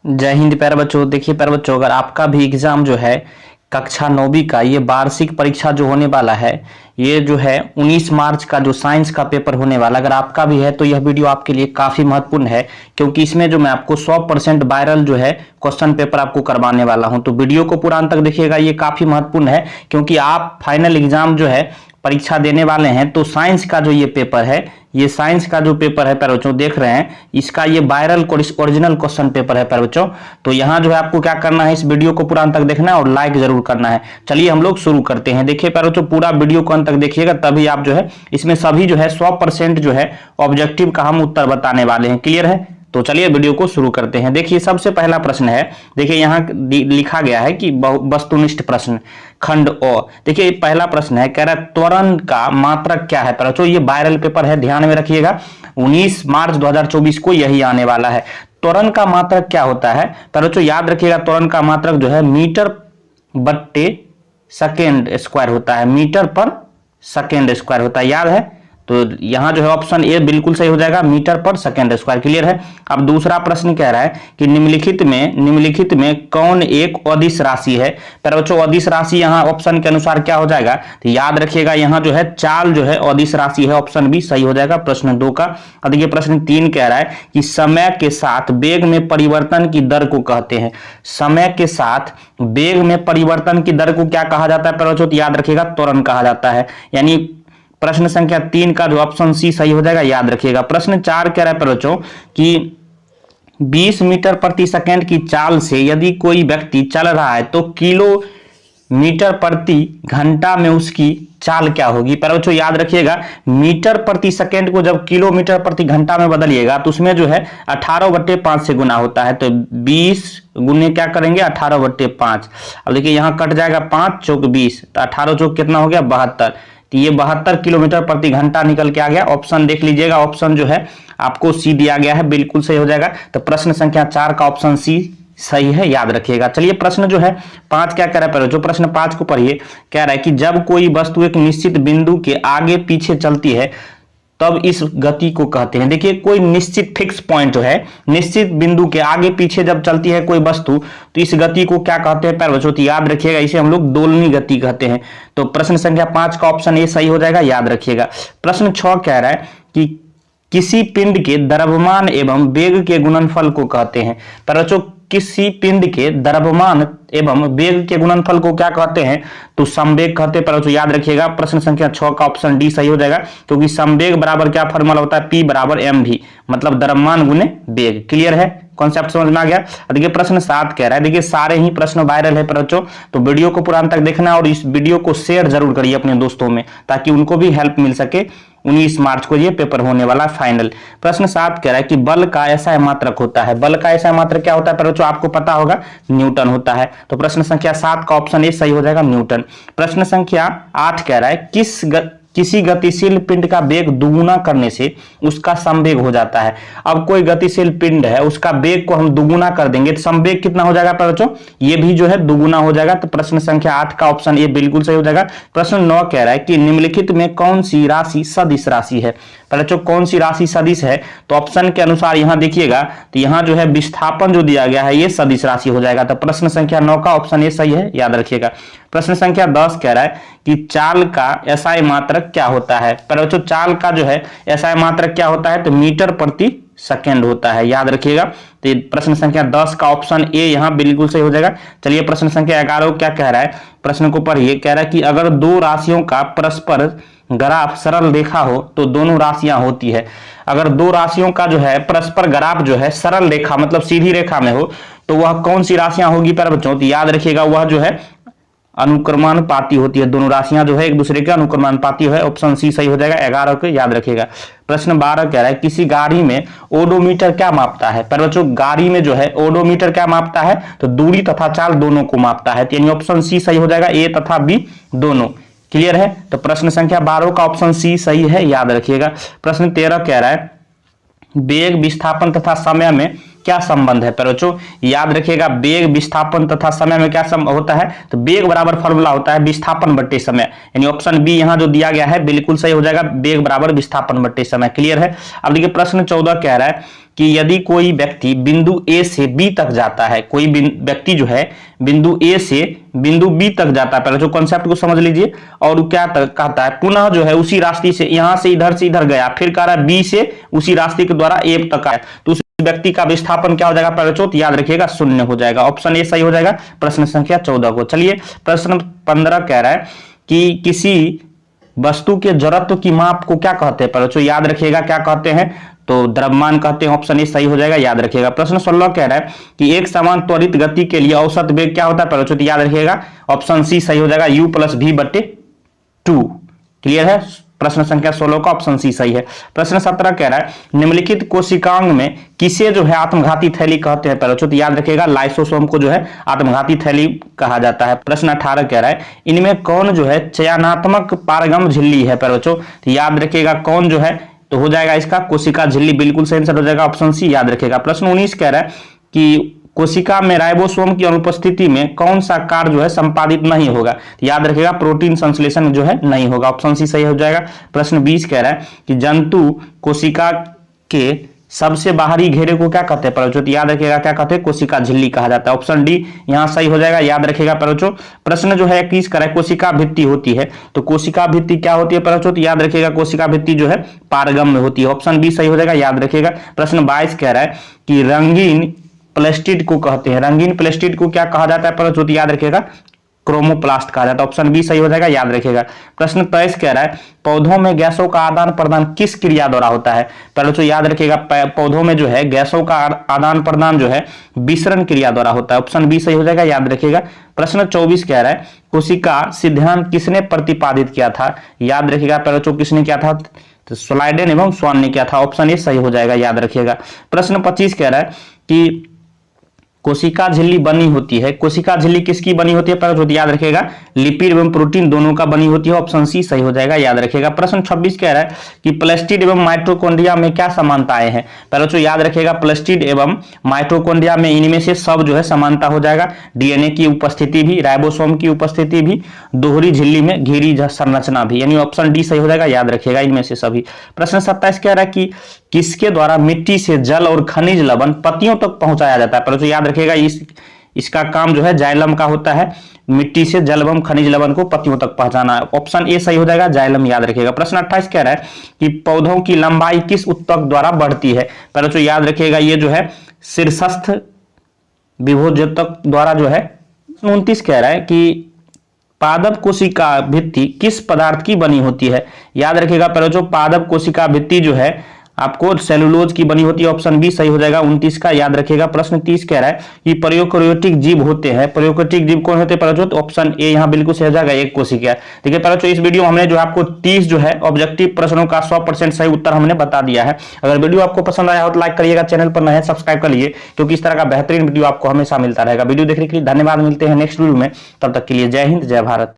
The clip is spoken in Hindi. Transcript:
जय हिंद प्यारे बच्चों। देखिए प्यारे बच्चों, अगर आपका भी एग्जाम जो है कक्षा 9वीं का ये वार्षिक परीक्षा जो होने वाला है, ये जो है 19 मार्च का जो साइंस का पेपर होने वाला, अगर आपका भी है तो यह वीडियो आपके लिए काफी महत्वपूर्ण है, क्योंकि इसमें जो मैं आपको 100% वायरल जो है क्वेश्चन पेपर आपको करवाने वाला हूं। तो वीडियो को पूरा अंत तक देखिएगा, ये काफी महत्वपूर्ण है क्योंकि आप फाइनल एग्जाम जो है परीक्षा देने वाले हैं। तो साइंस का जो ये पेपर है, ये साइंस का जो पेपर है प्यारे बच्चों देख रहे हैं, इसका ये वायरल ओरिजिनल क्वेश्चन पेपर है प्यारे बच्चों। तो यहाँ जो है आपको क्या करना है, इस वीडियो को पूरा अंत तक देखना है और लाइक जरूर करना है। चलिए हम लोग शुरू करते हैं। देखिए प्यारे बच्चों, पूरा वीडियो को अंत तक देखिएगा, तभी आप जो है इसमें सभी जो है 100% जो है ऑब्जेक्टिव का हम उत्तर बताने वाले हैं। क्लियर है? तो चलिए वीडियो को शुरू करते हैं। देखिए सबसे पहला प्रश्न है, देखिए यहाँ लिखा गया है कि वस्तुनिष्ठ प्रश्न खंड ओ। देखिए पहला प्रश्न है, कह रहा है त्वरण का मात्रक क्या है। पर ये वायरल पेपर है, ध्यान में रखिएगा, 19 मार्च 2024 को यही आने वाला है। त्वरण का मात्रक क्या होता है पर याद रखिएगा, त्वरण का मात्रक जो है मीटर बट्टे सेकेंड स्क्वायर होता है, मीटर पर सेकेंड स्क्वायर होता है, याद है। तो यहां जो है ऑप्शन ए बिल्कुल सही हो जाएगा, मीटर पर सेकेंड स्क्वायर। क्लियर है? अब दूसरा प्रश्न कह रहा है कि निम्नलिखित में कौन एक अदिश राशि है। पर बच्चों अदिश राशि यहां ऑप्शन के अनुसार क्या हो जाएगा, तो याद रखिएगा यहां जो है चाल जो है अदिश राशि है, ऑप्शन बी सही हो जाएगा प्रश्न 2 का। अब देखिए प्रश्न 3 कह रहा है कि समय के साथ वेग में परिवर्तन की दर को कहते हैं। समय के साथ वेग में परिवर्तन की दर को क्या कहा जाता है पर बच्चों, याद रखिएगा त्वरण कहा जाता है। यानी प्रश्न संख्या 3 का जो ऑप्शन सी सही हो जाएगा, याद रखिएगा। प्रश्न 4 कह रहा है बच्चों कि 20 मीटर प्रति सेकंड की चाल से यदि कोई व्यक्ति चल रहा है तो किलोमीटर प्रति घंटा में उसकी चाल क्या होगी। पर बच्चों याद रखिएगा, मीटर प्रति सेकंड को जब किलोमीटर प्रति घंटा में बदलिएगा तो उसमें जो है 18/5 से गुना होता है। तो 20 गुने क्या करेंगे 18/5। अब देखिए यहाँ कट जाएगा 5 चौक 20, तो 18 चौक कितना हो गया 72। तो ये 72 किलोमीटर प्रति घंटा निकल के आ गया। ऑप्शन देख लीजिएगा, ऑप्शन जो है आपको सी दिया गया है, बिल्कुल सही हो जाएगा। तो प्रश्न संख्या 4 का ऑप्शन सी सही है, याद रखिएगा। चलिए प्रश्न जो है 5 क्या कह रहा है, जो प्रश्न 5 को पढ़िए। कह रहा है कि जब कोई वस्तु एक निश्चित बिंदु के आगे पीछे चलती है तब इस गति को कहते हैं। देखिए कोई निश्चित फिक्स पॉइंट जो है, निश्चित बिंदु के आगे पीछे जब चलती है कोई वस्तु, तो इस गति को क्या कहते हैं प्यारे बच्चों, याद रखिएगा इसे हम लोग दोलनी गति कहते हैं। तो प्रश्न संख्या 5 का ऑप्शन ए सही हो जाएगा, याद रखिएगा। प्रश्न 6 कह रहा है कि किसी पिंड के द्रव्यमान एवं वेग के गुणनफल को कहते हैं। पर बच्चों किसी पिंड के द्रव्यमान एवं वेग के गुणनफल को क्या कहते हैं, तो संवेग कहते हैं। पर याद रखिएगा प्रश्न संख्या 6 का ऑप्शन डी सही हो जाएगा, क्योंकि संवेग बराबर क्या फॉर्मूला होता है, P बराबर mv, मतलब द्रव्यमान गुने वेग। क्लियर है? कॉन्सेप्ट समझ में आ गया? देखिए प्रश्न 7 कह रहा है, देखिए सारे ही प्रश्न वायरल है बच्चों, तो वीडियो को पूरा अंत तक देखना और इस वीडियो को शेयर जरूर करिए अपने दोस्तों में, ताकि उनको भी हेल्प मिल सके। 19 मार्च को ये पेपर होने वाला फाइनल। प्रश्न 7 कह रहा है कि बल का ऐसा मात्रक होता है। बल का ऐसा मात्रक क्या होता है पर बच्चों, आपको पता होगा न्यूटन होता है। तो प्रश्न संख्या 7 का ऑप्शन ए सही हो जाएगा, न्यूटन। प्रश्न संख्या 8 कह रहा है किसी गतिशील पिंड का वेग दुगुना करने से उसका संवेग हो जाता है। अब कोई गतिशील पिंड है, उसका वेग को हम दुगुना कर देंगे तो संवेग कितना हो जाएगा बच्चों, ये भी जो है दुगुना हो जाएगा। तो प्रश्न संख्या 8 का ऑप्शन ए बिल्कुल सही हो जाएगा। प्रश्न 9 कह रहा है कि निम्नलिखित में कौन सी राशि सदिश राशि है। बच्चों कौन सी राशि सदिश है, तो ऑप्शन के अनुसार यहां देखिएगा, तो यहां जो है विस्थापन जो दिया गया है ये सदिश राशि हो जाएगा। तो प्रश्न संख्या 9 का ऑप्शन ए सही है, याद रखिएगा। प्रश्न संख्या 10 कह रहा है कि चाल का एसआई मात्रक क्या होता है। पर बच्चों चाल का जो है एसआई मात्रक क्या होता है, तो मीटर प्रति सेकेंड होता है, याद रखिएगा। तो प्रश्न संख्या 10 का ऑप्शन ए यहां बिल्कुल सही हो जाएगा। चलिए प्रश्न संख्या 11 क्या कह रहा है, प्रश्न को पढ़िए। कह रहा है कि अगर दो राशियों का परस्पर ग्राफ सरल रेखा हो तो दोनों राशियां होती है। अगर दो राशियों का जो है परस्पर ग्राफ जो है सरल रेखा मतलब सीधी रेखा में हो तो वह कौन सी राशियां होगी पर बच्चों, तो याद रखिएगा वह जो है अनुक्रमानुपाती होती है। दोनों राशियां जो है एक दूसरे के अनुक्रमानुपाती है, ऑप्शन सी सही हो जाएगा 11 को, याद रखिएगा। प्रश्न 12 कह रहा है किसी गाड़ी में ओडोमीटर क्या मापता है। पर बच्चों गाड़ी में जो है ओडोमीटर क्या मापता है, तो दूरी तथा चाल दोनों को मापता है। यानी ऑप्शन सी सही हो जाएगा, ए तथा बी दोनों। क्लियर है? तो प्रश्न संख्या 12 का ऑप्शन सी सही है, याद रखिएगा। प्रश्न 13 कह रहा है वेग विस्थापन तथा समय में क्या संबंध है। पर बच्चों याद रखिएगा वेग विस्थापन तथा समय में क्या होता है, तो वेग बराबर फॉर्मूला होता है विस्थापन बट्टे समय। यानी ऑप्शन बी यहां जो दिया गया है बिल्कुल सही हो जाएगा, वेग बराबर विस्थापन बट्टे समय। क्लियर है? अब देखिए प्रश्न 14 कह रहा है कि यदि कोई व्यक्ति बिंदु ए से बी तक जाता है, कोई व्यक्ति जो है बिंदु ए से बिंदु बी तक जाता है, पहले जो कॉन्सेप्ट को समझ लीजिए, और क्या कहता है पुनः जो है उसी रास्ते से यहां से इधर गया, फिर कह रहा है बी से उसी रास्ते के द्वारा ए तक आया, तो उस व्यक्ति का विस्थापन क्या हो जाएगा पहले याद रखिएगा 0 हो जाएगा। ऑप्शन ए सही हो जाएगा प्रश्न संख्या 14 को। चलिए प्रश्न 15 कह रहा है कि किसी वस्तु के जड़त्व की माप को क्या कहते हैं, पहले याद रखिएगा क्या कहते हैं, तो द्रव्यमान कहते हैं। ऑप्शन ए सही हो जाएगा, याद रखिएगा। प्रश्न 16 कह रहा है कि एक समान त्वरित गति के लिए औसत वेग क्या होता है, पहले याद रखिएगा। ऑप्शन सी सही हो जाएगा, u + v/2। क्लियर है, प्रश्न संख्या 16 का ऑप्शन सी सही है। प्रश्न 17 कह रहा है निम्नलिखित कोशिकांग में किसे जो है आत्मघाती थैली कहते हैं, पहले याद रखिएगा लाइसोसोम को जो है आत्मघाती थैली कहा जाता है। प्रश्न 18 कह रहा है इनमें कौन जो है चयनात्मक पारगम झिल्ली है, पहले तो याद रखिएगा कौन जो है, तो हो जाएगा इसका कोशिका झिल्ली, बिल्कुल सही आंसर हो जाएगा ऑप्शन सी, याद रखिएगा। प्रश्न 19 कह रहा है कि कोशिका में राइबोसोम की अनुपस्थिति में कौन सा कार्य जो है संपादित नहीं होगा, याद रखिएगा प्रोटीन संश्लेषण जो है नहीं होगा, ऑप्शन सी सही हो जाएगा। प्रश्न 20 कह रहा है कि जंतु कोशिका के सबसे बाहरी घेरे को क्या कहते हैं, परोचो, याद रखिएगा क्या कहते हैं, कोशिका झिल्ली कहा जाता है। ऑप्शन डी यहां सही हो जाएगा, याद रखिएगा परोचो। प्रश्न जो है 21 कह रहा है कोशिका भित्ति होती है, तो कोशिका भित्ति क्या होती है परोचो, तो याद रखिएगा कोशिका भित्ति जो है पारगम में होती है। ऑप्शन बी सही हो जाएगा, याद रखिएगा। प्रश्न 22 कह रहा है कि रंगीन प्लास्टिड को कहते हैं, रंगीन प्लास्टिड को क्या कहा जाता है परोचो, याद रखिएगा क्रोमोप्लास्ट कहा जाता है। ऑप्शन बी सही हो जाएगा, याद रखिएगा। प्रश्न 23 कह रहा है पौधों में गैसों का आदान प्रदान किस क्रिया द्वारा होता है, पहले तो याद रखिएगा पौधों में जो है गैसों का आदान प्रदान जो है विसरण क्रिया द्वारा होता है। ऑप्शन बी सही हो जाएगा, याद रखिएगा। प्रश्न 24 कह रहा है कोशिका सिद्धांत किसने प्रतिपादित किया था, याद रखिएगा पहले तो किसने किया था, तो स्लाइडेन एवं स्वान ने किया था। ऑप्शन ए सही हो जाएगा, याद रखिएगा। प्रश्न 25 कह रहा है कि कोशिका झिल्ली बनी होती है, कोशिका झिल्ली किसकी बनी होती है, पहले याद रखिएगा लिपिड एवं प्रोटीन दोनों का बनी होती है। ऑप्शन सी सही हो जाएगा, याद रखिएगा। प्रश्न 26 कह रहा है कि प्लास्टिड एवं माइटोकॉन्ड्रिया में क्या समानताएं हैं, पहले तो याद रखिएगा प्लास्टिड एवं माइटोकॉन्ड्रिया में इनमें से सब जो है समानता हो जाएगा, डीएनए की उपस्थिति भी, राइबोसोम की उपस्थिति भी, दोहरी झिल्ली में घेरी संरचना भी, यानी ऑप्शन डी सही हो जाएगा, याद रखिएगा इनमें से सभी। प्रश्न 27 कह रहा है कि किसके द्वारा मिट्टी से जल और खनिज लवण पत्तियों तक पहुंचाया जाता है, पहले तो याद रखिएगा इसका काम जो है जाइलम का होता है, मिट्टी से जल एवं खनिज लवण को पत्तियों तक पहुंचाना। ऑप्शन ए सही हो जाएगा, जाइलम, याद रखिएगा। प्रश्न 28 कह रहा है कि पौधों की लंबाई किस उत्तक द्वारा बढ़ती है, पहले तो याद रखिएगा ये जो है शीर्षस्थ विभोजतक द्वारा जो है। 29 कह रहा है कि पादप कोशिका भित्ति किस पदार्थ की बनी होती है, याद रखिएगा पहले जो पादप कोशिका भित्ति जो है आपको सेलुलोज की बनी होती है। ऑप्शन बी सही हो जाएगा 29 का, याद रखिएगा। प्रश्न 30 कह रहा है कि प्रोकैरियोटिक जीव होते हैं, प्रोकैरियोटिक जीव कौन होते हैं पहले तो ऑप्शन ए यहां बिल्कुल सही हो जाएगा, एक कोशिका। ठीक है, पहले तो इस वीडियो में हमने जो आपको 30 जो है ऑब्जेक्टिव प्रश्नों का 100% सही उत्तर हमने बता दिया है। अगर वीडियो आपको पसंद आया हो तो लाइक करिएगा, चैनल पर नए हैं सब्सक्राइब कर लीजिए, क्योंकि इस तरह का बेहतरीन वीडियो आपको हमेशा मिलता रहेगा। वीडियो देखने के लिए धन्यवाद, मिलते हैं नेक्स्ट वीडियो में, तब तक के लिए जय हिंद जय भारत।